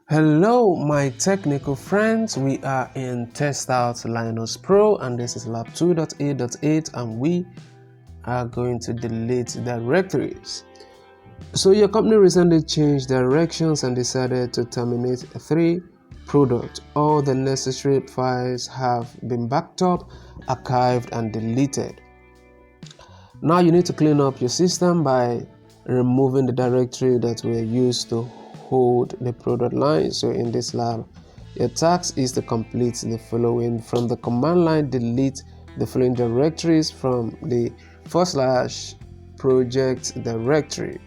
Hello my technical friends, we are in TestOut Linux Pro and this is lab 2.8.8 and we are going to delete directories. So your company recently changed directions and decided to terminate 3 products. All the necessary files have been backed up, archived and deleted. Now you need to clean up your system by removing the directory that were used to hold the product line. So in this lab, your task is to complete the following. From the command line, delete the following directories from the /project directory: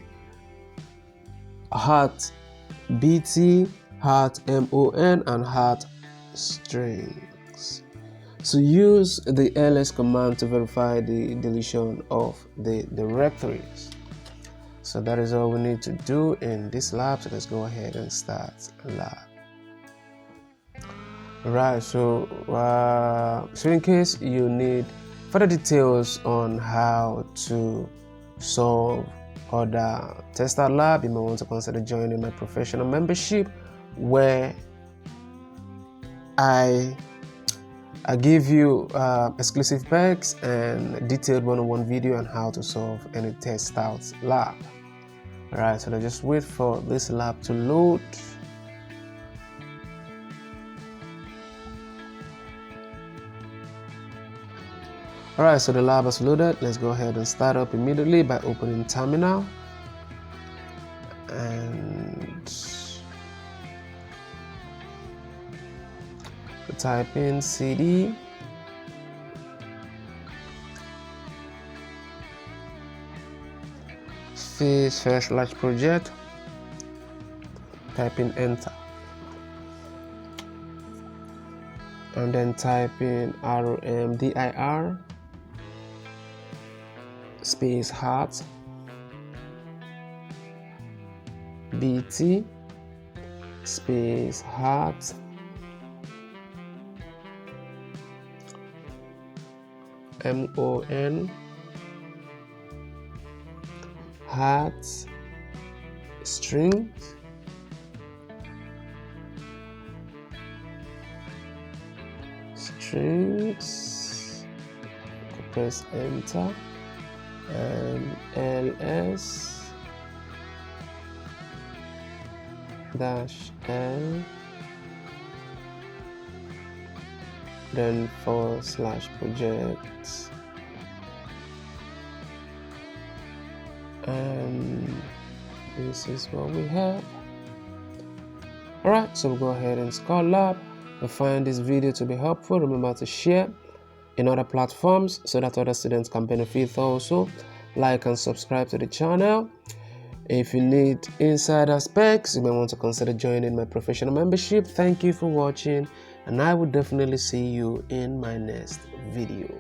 /bt, /mon and /strings. So use the ls command to verify the deletion of the directories. So that is all we need to do in this lab. So let's go ahead and start lab. Right, so in case you need further details on how to solve other TestOut Lab, you may want to consider joining my professional membership, where I give you exclusive perks and detailed one-on-one video on how to solve any TestOut lab. Alright, so let's just wait for this lab to load. Alright, so the lab has loaded. Let's go ahead and start up immediately by opening terminal and type in cd /project, type in enter and then type in rmdir space heart bt space heart mon heart strings press enter and ls -l then /project and this is what we have. Alright, so we'll go ahead and install lab. If you find this video to be helpful, remember to share in other platforms so that other students can benefit also. Like and subscribe to the channel. If you need insider specs, you may want to consider joining my professional membership. Thank you for watching and I will definitely see you in my next video.